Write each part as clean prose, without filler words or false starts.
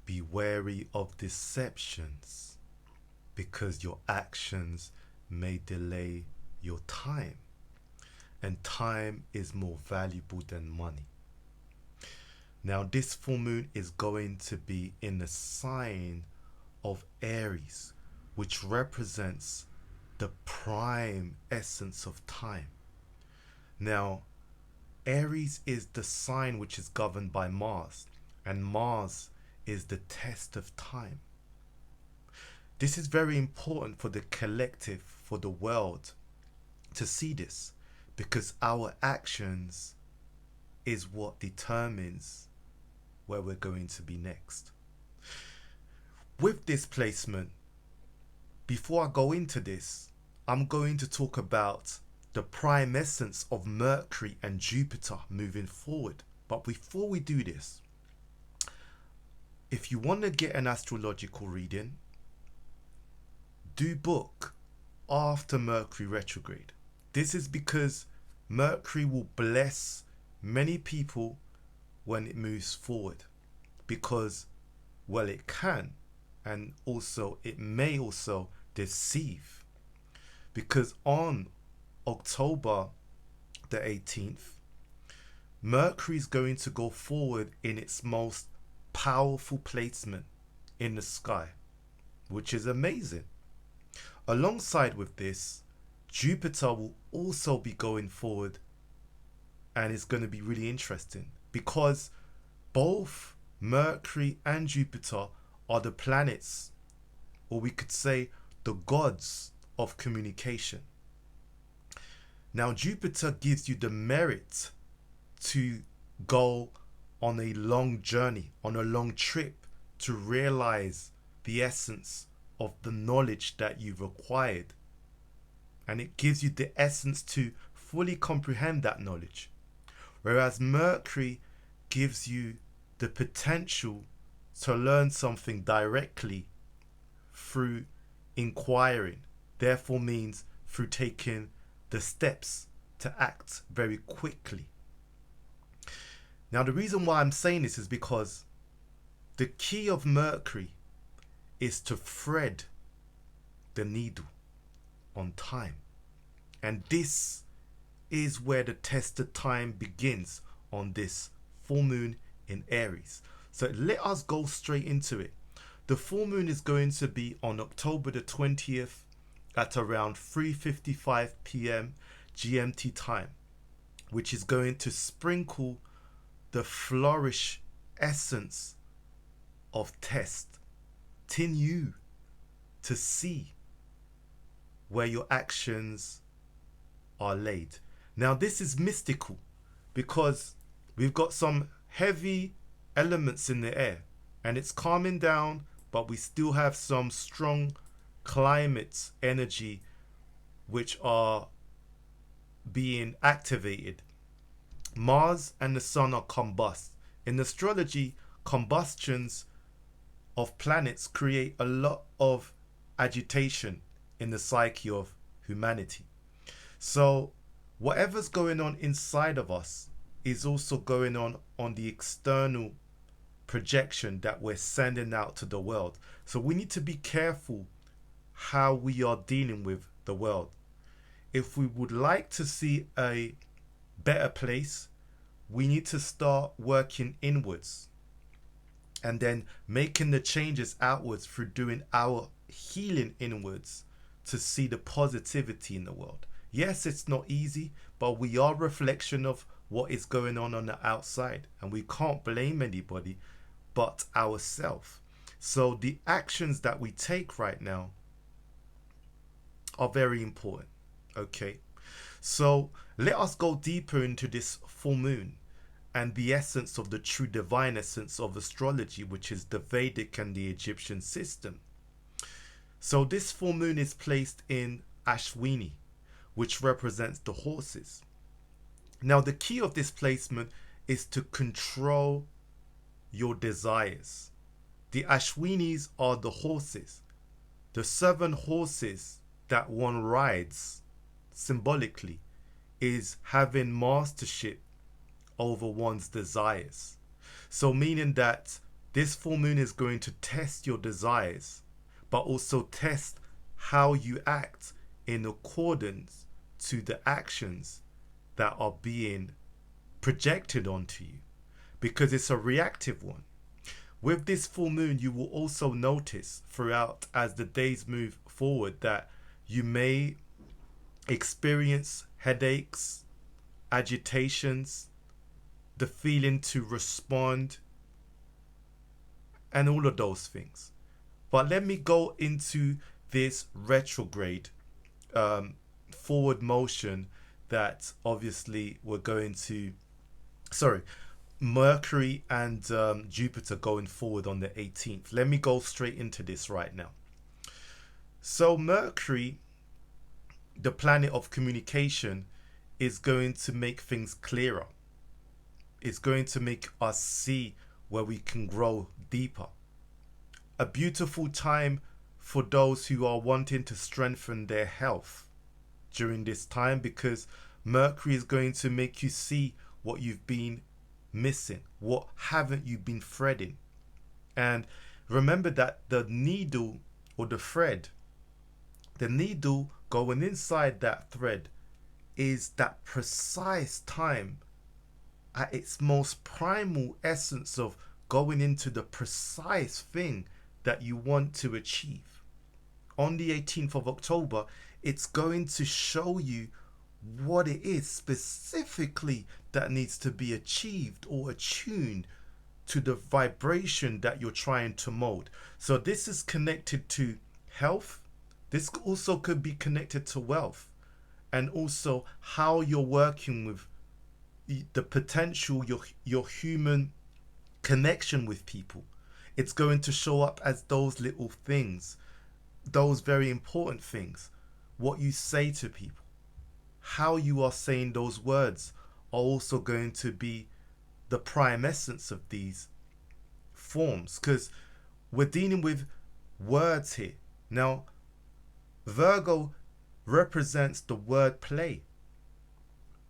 Be wary of deceptions, because your actions may delay your time, and time is more valuable than money. Now, this full moon is going to be in the sign of Aries, which represents the prime essence of time. Now, Aries is the sign which is governed by Mars, and Mars is the test of time. This is very important for the collective, for the world to see this, because our actions is what determines where we're going to be next. With this placement, before I go into this, I'm going to talk about the prime essence of Mercury and Jupiter moving forward. But before we do this, if you want to get an astrological reading, do book after Mercury retrograde. This is because Mercury will bless many people when it moves forward, because, well, it can, and also it may also deceive, because on October the 18th, Mercury is going to go forward in its most powerful placement in the sky, which is amazing. Alongside with this, Jupiter will also be going forward, and it's going to be really interesting because both Mercury and Jupiter are the planets, or we could say the gods of communication. Now, Jupiter gives you the merit to go on a long journey, on a long trip, to realize the essence of the knowledge that you've acquired. And it gives you the essence to fully comprehend that knowledge. Whereas Mercury gives you the potential to learn something directly through inquiring, therefore means through taking the steps to act very quickly. Now, the reason why I'm saying this is because the key of Mercury is to thread the needle on time. And this is where the test of time begins on this full moon in Aries. So let us go straight into it. The full moon is going to be on October the 20th at around 3:55 p.m. GMT time, which is going to sprinkle the flourish essence of test, tin you to see where your actions are laid. Now, this is mystical because we've got some heavy elements in the air and it's calming down, but we still have some strong climate energy which are being activated. Mars and the sun are combust. In astrology, combustions of planets create a lot of agitation in the psyche of humanity. So whatever's going on inside of us is also going on the external projection that we're sending out to the world. So we need to be careful how we are dealing with the world. If we would like to see a better place, we need to start working inwards and then making the changes outwards through doing our healing inwards to see the positivity in the world. Yes, it's not easy, but we are a reflection of what is going on the outside, and we can't blame anybody but ourselves. So the actions that we take right now are very important. Okay, so let us go deeper into this full moon and the essence of the true divine essence of astrology, which is the Vedic and the Egyptian system. So this full moon is placed in Ashwini, which represents the horses. Now, the key of this placement is to control your desires. The Ashwinis are the horses, the 7 horses that one rides symbolically is having mastership over one's desires. So meaning that this full moon is going to test your desires, but also test how you act in accordance to the actions that are being projected onto you, because it's a reactive one. With this full moon, you will also notice throughout as the days move forward that you may experience headaches, agitations, the feeling to respond, and all of those things. But let me go into this retrograde forward motion that obviously we're going to, Mercury and Jupiter going forward on the 18th. Let me go straight into this right now. So Mercury, the planet of communication, is going to make things clearer. It's going to make us see where we can grow deeper. A beautiful time for those who are wanting to strengthen their health during this time, because Mercury is going to make you see what you've been missing, what haven't you been threading. And remember that the needle or the thread, the needle going inside that thread is that precise time at its most primal essence of going into the precise thing that you want to achieve. On the 18th of October, it's going to show you what it is specifically that needs to be achieved or attuned to the vibration that you're trying to mold. So this is connected to health. This also could be connected to wealth, and also how you're working with the potential, your human connection with people. It's going to show up as those little things, those very important things. What you say to people, how you are saying those words are also going to be the prime essence of these forms, because we're dealing with words here. Now, Virgo represents the word play.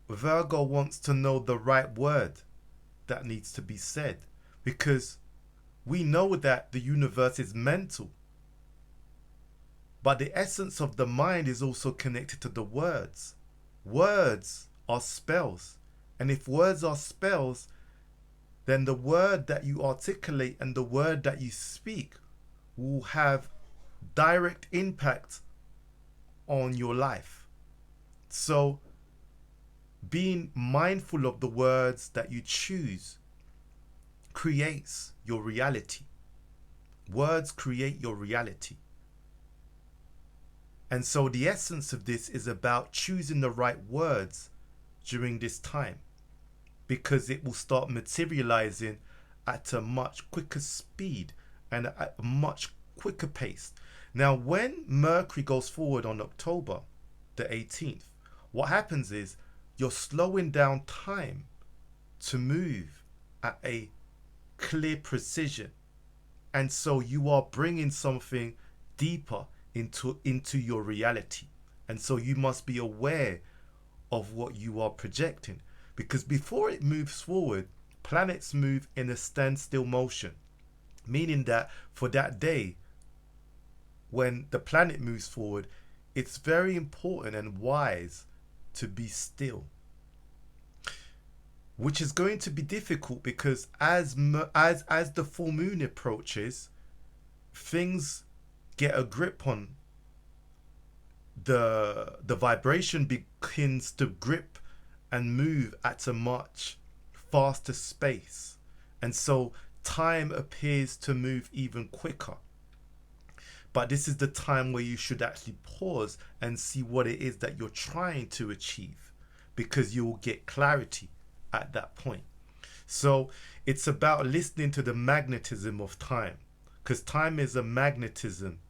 Virgo wants to know the right word that needs to be said, because we know that the universe is mental, but the essence of the mind is also connected to the words. Words are spells, and if words are spells, then the word that you articulate and the word that you speak will have direct impact on your life. So being mindful of the words that you choose creates your reality. Words create your reality. And so the essence of this is about choosing the right words during this time, because it will start materializing at a much quicker speed and at a much quicker pace. Now, when Mercury goes forward on October the 18th, what happens is you're slowing down time to move at a clear precision. And so you are bringing something deeper into your reality. And so you must be aware of what you are projecting, because before it moves forward, planets move in a standstill motion, meaning that for that day, when the planet moves forward, it's very important and wise to be still, which is going to be difficult, because as the full moon approaches, things get a grip on the vibration begins to grip and move at a much faster space, and so time appears to move even quicker. But this is the time where you should actually pause and see what it is that you're trying to achieve, because you will get clarity at that point. So it's about listening to the magnetism of time, because time is a magnetism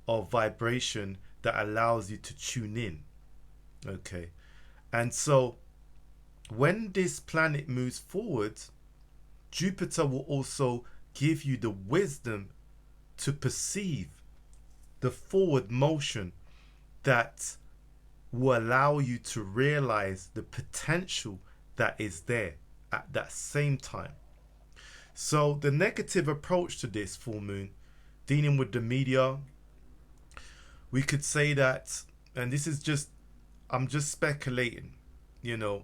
of vibration that allows you to tune in. Okay. And so when this planet moves forward, Jupiter will also give you the wisdom to perceive the forward motion that will allow you to realize the potential that is there at that same time. So the negative approach to this full moon, dealing with the media, we could say that, and this is just, I'm just speculating, you know,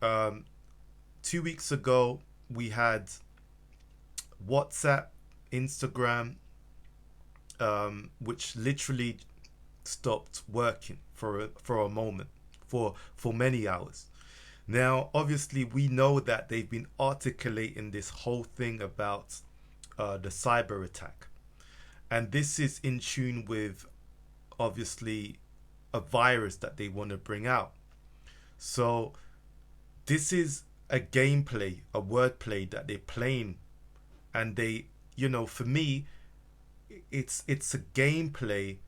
um, 2 weeks ago we had WhatsApp, Instagram, which literally stopped working for a moment, for many hours. Now, obviously, we know that they've been articulating this whole thing about the cyber attack, and this is in tune with obviously a virus that they want to bring out. So this is a gameplay, a wordplay that they're playing, and they, for me, it's a gameplay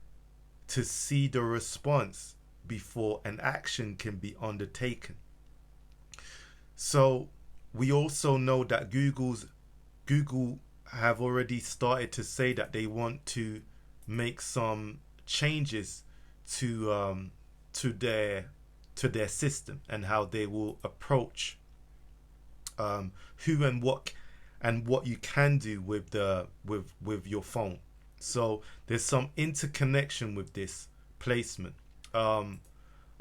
to see the response before an action can be undertaken. So we also know that Google have already started to say that they want to make some changes to to their to their system and how they will approach who and what you can do with the with your phone. So there's some interconnection with this placement. I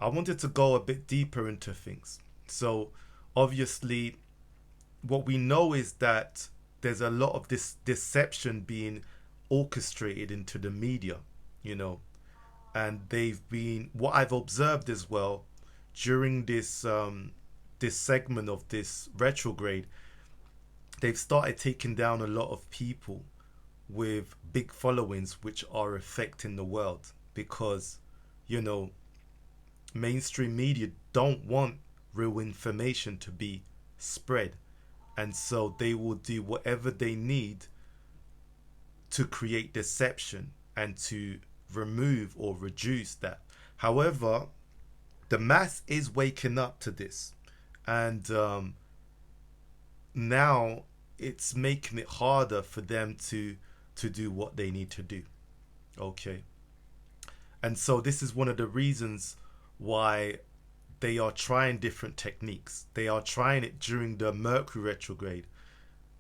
wanted to go a bit deeper into things. So obviously, what we know is that there's a lot of this deception being orchestrated into the media, you know, and they've been, what I've observed as well during this segment of this retrograde, they've started taking down a lot of people with big followings which are affecting the world because, you know, mainstream media don't want real information to be spread, and so they will do whatever they need to create deception and to remove or reduce that. However, the mass is waking up to this, and now it's making it harder for them to do what they need to do. Okay, and so this is one of the reasons why they are trying different techniques. They are trying it during the Mercury retrograde,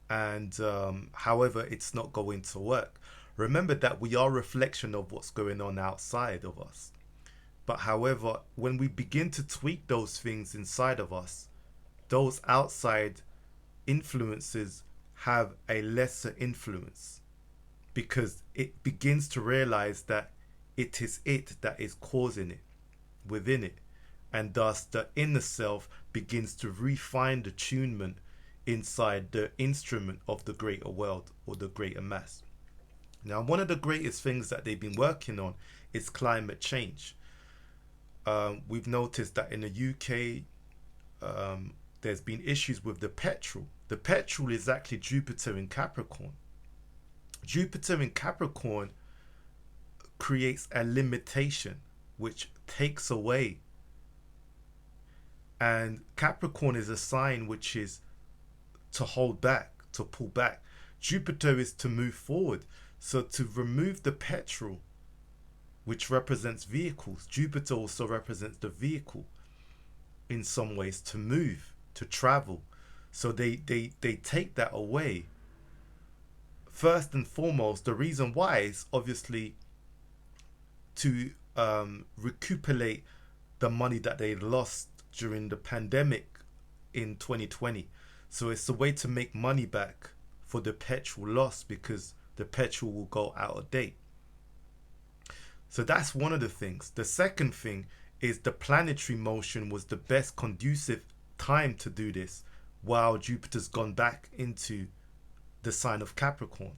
and however, it's not going to work. Remember that we are a reflection of what's going on outside of us. But however, when we begin to tweak those things inside of us, those outside influences have a lesser influence because it begins to realize that it is it that is causing it within it, and thus the inner self begins to refine the tunement inside the instrument of the greater world or the greater mass. Now, one of the greatest things that they've been working on is climate change. We've noticed that in the UK, there's been issues with the petrol. The petrol is actually Jupiter in Capricorn. Jupiter in Capricorn creates a limitation which takes away. And Capricorn is a sign which is to hold back, to pull back. Jupiter is to move forward. So to remove the petrol, which represents vehicles, Jupiter also represents the vehicle in some ways, to move, to travel. So they take that away. First and foremost, the reason why is obviously to recuperate the money that they lost during the pandemic in 2020. So it's a way to make money back for the petrol loss because the petrol will go out of date. So that's one of the things. The second thing is the planetary motion was the best conducive time to do this while Jupiter's gone back into the sign of Capricorn,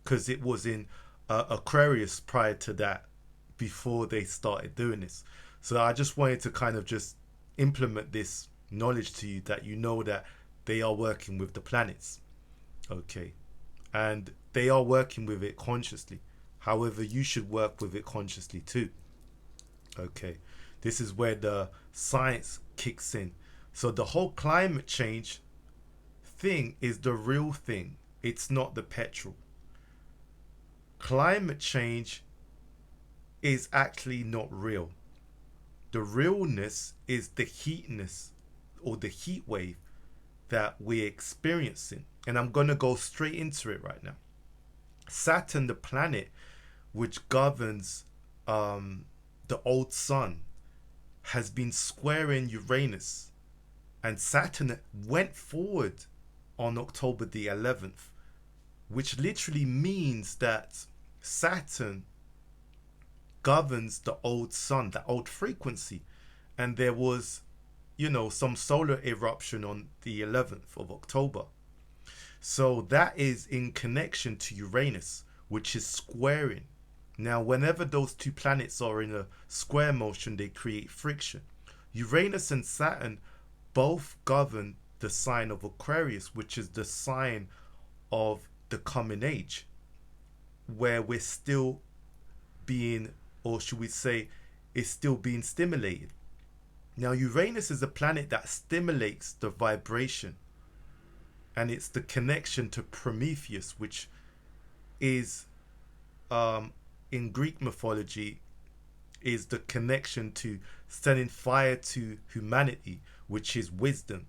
because it was in Aquarius prior to that, before they started doing this. So I just wanted to kind of just implement this knowledge to you, that you know that they are working with the planets. Okay, and they are working with it consciously. However, you should work with it consciously too. Okay, this is where the science kicks in. So the whole climate change thing is the real thing. It's not the petrol. Climate change is actually not real. The realness is the heatness or the heat wave that we're experiencing. And I'm going to go straight into it right now. Saturn, the planet which governs the old sun, has been squaring Uranus. And Saturn went forward on October the 11th, which literally means that Saturn governs the old sun, the old frequency. And there was, some solar eruption on the 11th of October. So that is in connection to Uranus, which is squaring. Now, whenever those two planets are in a square motion, they create friction. Uranus and Saturn both govern the sign of Aquarius, which is the sign of the coming age, where we're still being, or should we say, is still being stimulated. Now, Uranus is a planet that stimulates the vibration, and it's the connection to Prometheus, which is, in Greek mythology, is the connection to sending fire to humanity, which is wisdom,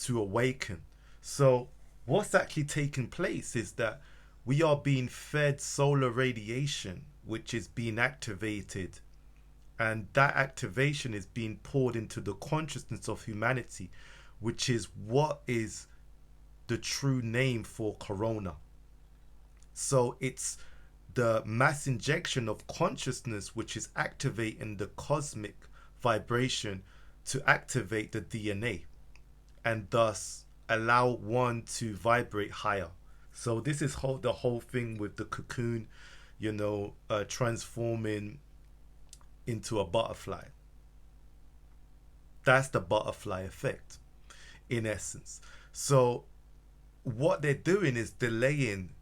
to awaken. So what's actually taking place is that we are being fed solar radiation, which is being activated, and that activation is being poured into the consciousness of humanity, which is what is the true name for corona. So it's the mass injection of consciousness which is activating the cosmic vibration to activate the DNA and thus allow one to vibrate higher. So this is the whole thing with the cocoon, transforming into a butterfly. That's the butterfly effect in essence. So what they're doing is delaying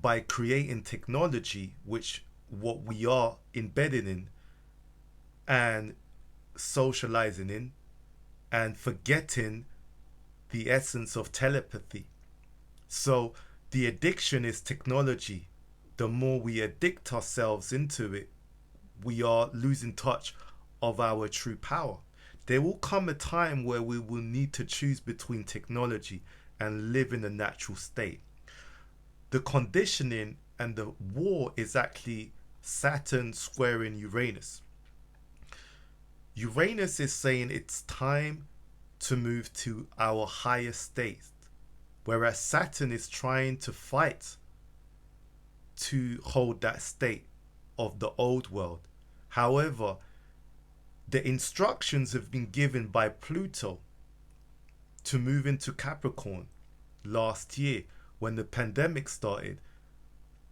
by creating technology, which what we are embedded in and socializing in, and forgetting the essence of telepathy. So the addiction is technology. The more we addict ourselves into it, we are losing touch of our true power. There will come a time where we will need to choose between technology and live in a natural state. The conditioning and the war is actually Saturn squaring Uranus. Uranus is saying it's time to move to our higher state, whereas Saturn is trying to fight to hold that state of the old world. However, the instructions have been given by Pluto to move into Capricorn last year when the pandemic started,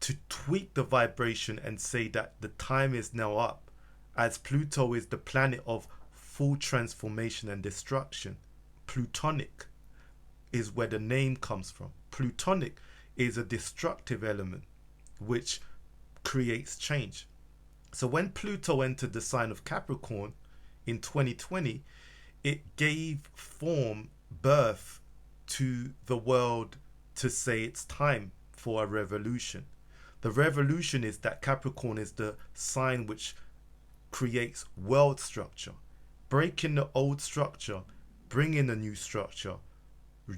to tweak the vibration and say that the time is now up, as Pluto is the planet of full transformation and destruction. Plutonic is where the name comes from. Plutonic is a destructive element which creates change. So when Pluto entered the sign of Capricorn in 2020, it gave birth to the world to say it's time for a revolution. The revolution is that Capricorn is the sign which creates world structure, breaking the old structure, bringing a new structure.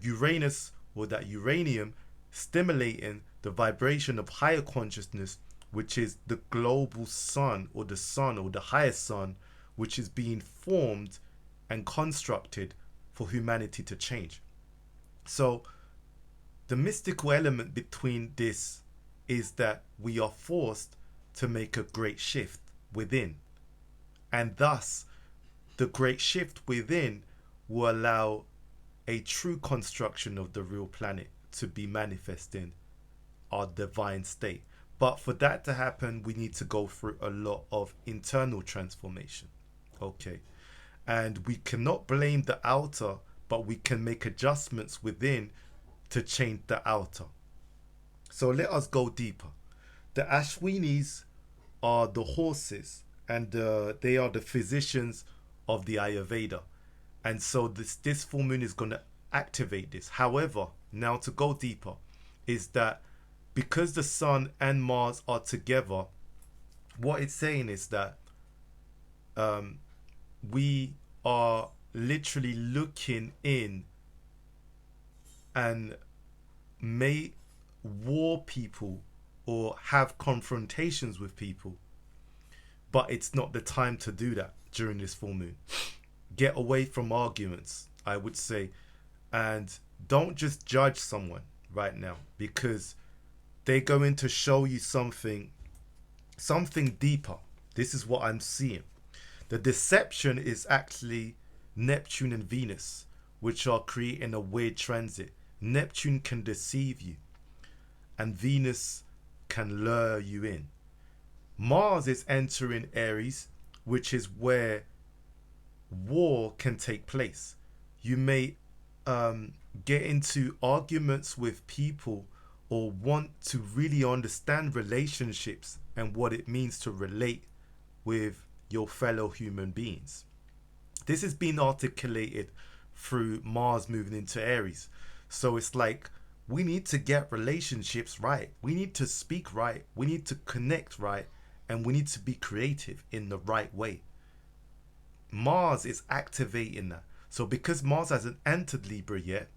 Uranus, or that uranium, stimulating the vibration of higher consciousness, which is the global sun or the highest sun, which is being formed and constructed for humanity to change. So the mystical element between this is that we are forced to make a great shift within, and thus the great shift within will allow a true construction of the real planet to be manifesting our divine state. But for that to happen, we need to go through a lot of internal transformation. Okay. And we cannot blame the outer, but we can make adjustments within to change the outer. So let us go deeper. The Ashwinis are the horses, and they are the physicians of the Ayurveda. And so this full moon is going to activate this. However, now to go deeper, is that because the sun and Mars are together, what it's saying is that we are literally looking in and may war people or have confrontations with people, but it's not the time to do that during this full moon. Get away from arguments, I would say, and don't just judge someone right now, because they're going to show you something deeper. This is what I'm seeing. The deception is actually Neptune and Venus, which are creating a weird transit. Neptune can deceive you, and Venus can lure you in. Mars is entering Aries, which is where war can take place. You may get into arguments with people, or want to really understand relationships and what it means to relate with your fellow human beings. This is being articulated through Mars moving into Aries. So it's like, we need to get relationships right. We need to speak right. We need to connect right. And we need to be creative in the right way. Mars is activating that. So because Mars hasn't entered Libra yet,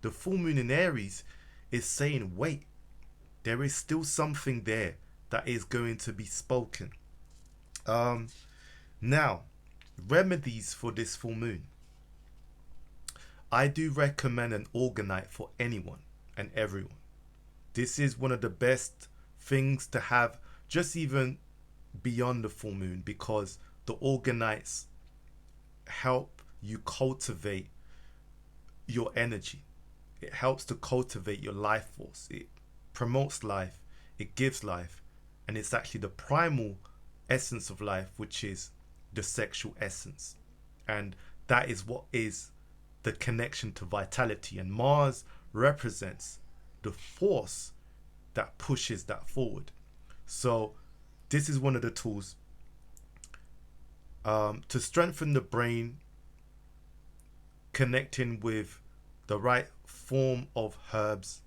the full moon in Aries is saying, wait, there is still something there that is going to be spoken. Now, remedies for this full moon. I do recommend an Orgonite for anyone and everyone. This is one of the best things to have, just even beyond the full moon, because the Orgonites help you cultivate your energy. It helps to cultivate your life force. It promotes life, it gives life, and it's actually the primal essence of life, which is the sexual essence. And that is what is the connection to vitality. And Mars represents the force that pushes that forward. So this is one of the tools to strengthen the brain, connecting with the right form of herbs.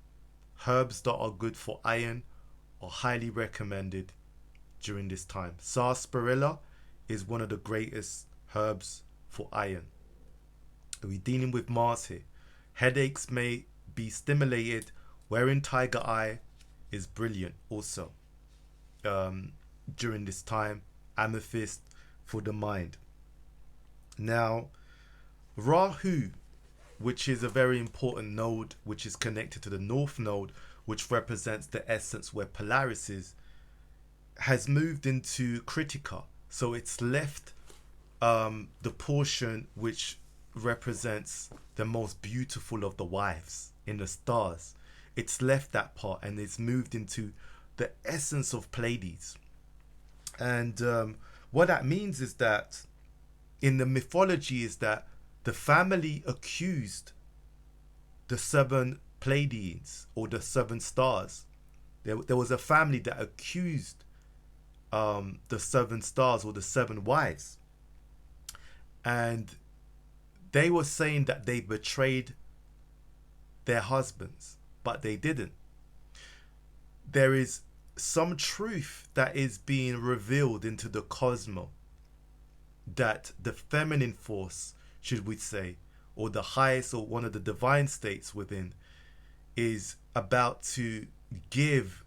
Herbs that are good for iron are highly recommended during this time. Sarsaparilla is one of the greatest herbs for iron. We're dealing with Mars here. Headaches may be stimulated. Wearing tiger eye is brilliant also during this time. Amethyst for the mind. Now, Rahu, which is a very important node, which is connected to the North Node, which represents the essence where Polaris is, has moved into Critica. So it's left the portion which represents the most beautiful of the wives in the stars. It's left that part and it's moved into the essence of Pleiades. And what that means is that in the mythology is that the family accused the 7 Pleiades, or the 7 stars. There was a family that accused the 7 stars, or the 7 wives. And they were saying that they betrayed their husbands, but they didn't. There is some truth that is being revealed into the cosmos, that the feminine force, should we say, or the highest, or one of the divine states within, is about to give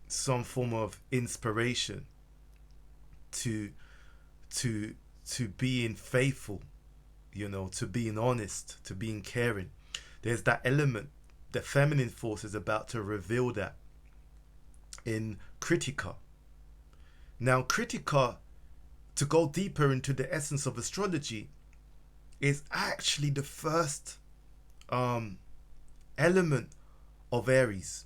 some form of inspiration to being faithful, to being honest, to being caring. There's that element. The feminine force is about to reveal that in Critica. Now, Critica, to go deeper into the essence of astrology, is actually the first element of Aries.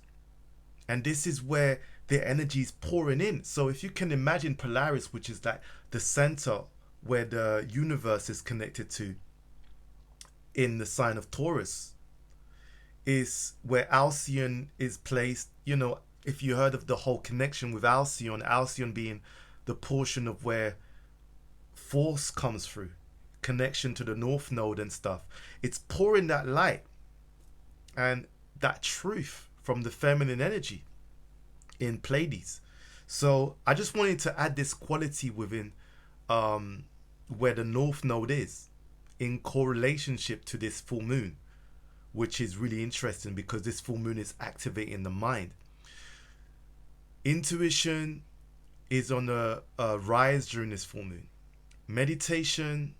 And this is where the energy is pouring in. So if you can imagine Polaris, which is like the center where the universe is connected to in the sign of Taurus, is where Alcyone is placed. If you heard of the whole connection with Alcyone being the portion of where force comes through, connection to the North Node and stuff. It's pouring that light and that truth from the feminine energy in Pleiades. So I just wanted to add this quality within where the North Node is in correlationship to this full moon, which is really interesting because this full moon is activating the mind. Intuition is on a rise during this full moon. Meditation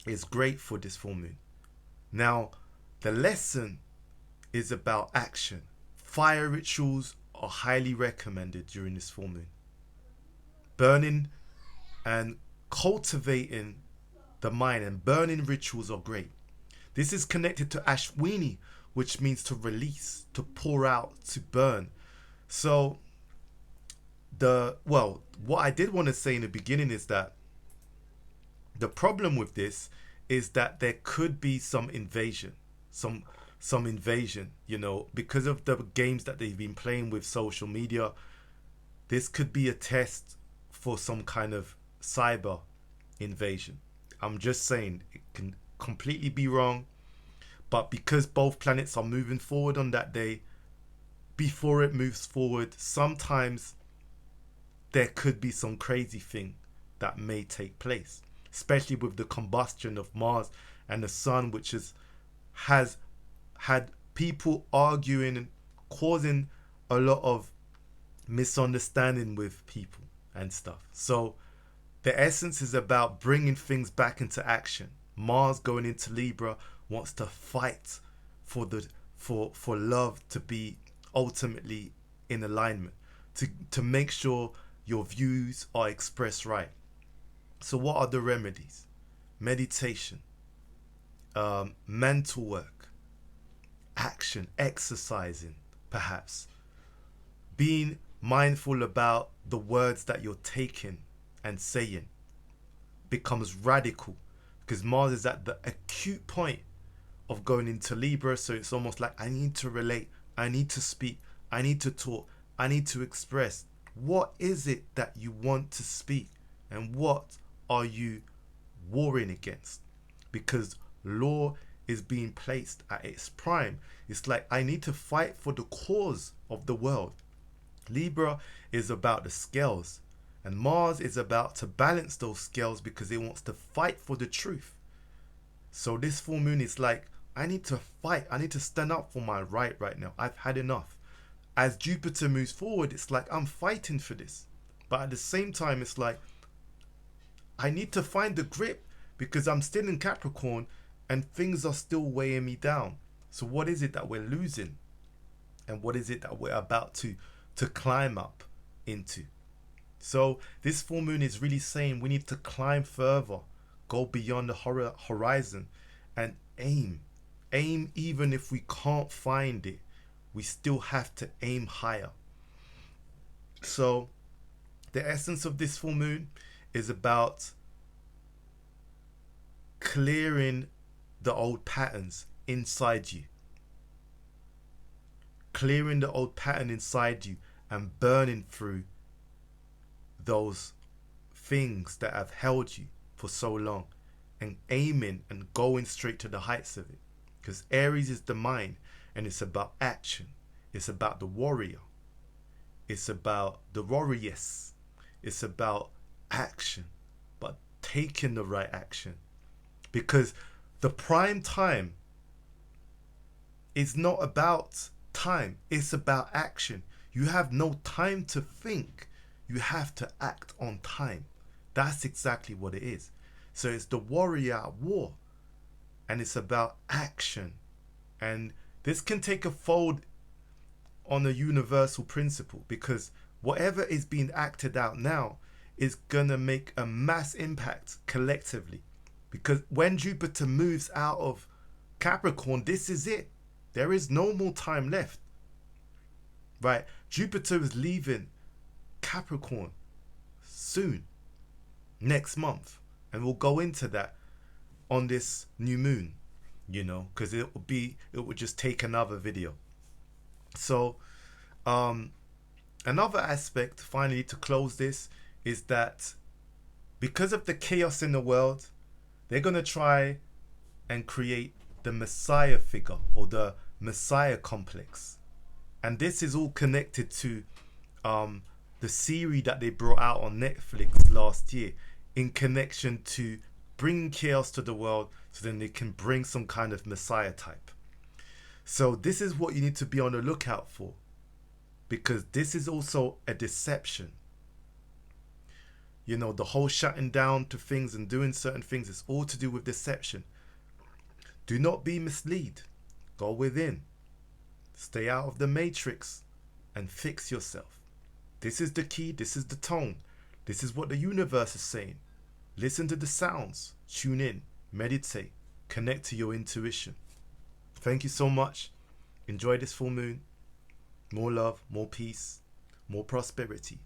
is great for this full moon. Now, the lesson is about action. Fire rituals are highly recommended during this full moon. Burning and cultivating the mind and burning rituals are great. This is connected to Ashwini, which means to release, to pour out, to burn. So what I did want to say in the beginning is that the problem with this is that there could be some invasion, some invasion, because of the games that they've been playing with social media. This could be a test for some kind of cyber invasion. I'm just saying, it can completely be wrong, but because both planets are moving forward on that day, before it moves forward, sometimes there could be some crazy thing that may take place, especially with the combustion of Mars and the Sun, which has had people arguing and causing a lot of misunderstanding with people and stuff. So the essence is about bringing things back into action. Mars going into Libra wants to fight for love to be ultimately in alignment, to make sure your views are expressed right. So what are the remedies? Meditation, mental work, action, exercising, perhaps. Being mindful about the words that you're taking and saying becomes radical, because Mars is at the acute point of going into Libra. So it's almost like, I need to relate, I need to speak, I need to talk, I need to express. What is it that you want to speak, and what are you warring against? Because law is being placed at its prime. It's like, I need to fight for the cause of the world. Libra is about the scales, and Mars is about to balance those scales because it wants to fight for the truth. So this full moon is like, I need to fight, I need to stand up for my right now. I've had enough. As Jupiter moves forward, it's like, I'm fighting for this. But at the same time, it's like, I need to find the grip because I'm still in Capricorn and things are still weighing me down. So what is it that we're losing? And what is it that we're about to climb up into? So this full moon is really saying we need to climb further, go beyond the horizon, and aim. Aim even if we can't find it. We still have to aim higher. So the essence of this full moon is about clearing the old patterns inside you. Clearing the old pattern inside you and burning through those things that have held you for so long, and aiming and going straight to the heights of it. Because Aries is the mind, and it's about action. It's about the warrior. It's about the warriors. It's about action, but taking the right action. Because the prime time is not about time. It's about action. You have no time to think. You have to act on time. That's exactly what it is. So it's the warrior at war, and it's about action. And this can take a fold on a universal principle, because whatever is being acted out now is going to make a mass impact collectively. Because when Jupiter moves out of Capricorn, this is it. There is no more time left. Right? Jupiter is leaving Capricorn soon, next month. And we'll go into that on this new moon, because it would just take another video. So another aspect, finally, to close this, is that because of the chaos in the world, they're going to try and create the Messiah figure, or the Messiah complex. And this is all connected to the series that they brought out on Netflix last year, in connection to bringing chaos to the world, so then they can bring some kind of Messiah type. So this is what you need to be on the lookout for, because this is also a deception. You know, the whole shutting down to things and doing certain things is all to do with deception. Do not be misled. Go within. Stay out of the matrix and fix yourself. This is the key. This is the tone. This is what the universe is saying. Listen to the sounds. Tune in. Meditate. Connect to your intuition. Thank you so much. Enjoy this full moon. More love, more peace, more prosperity.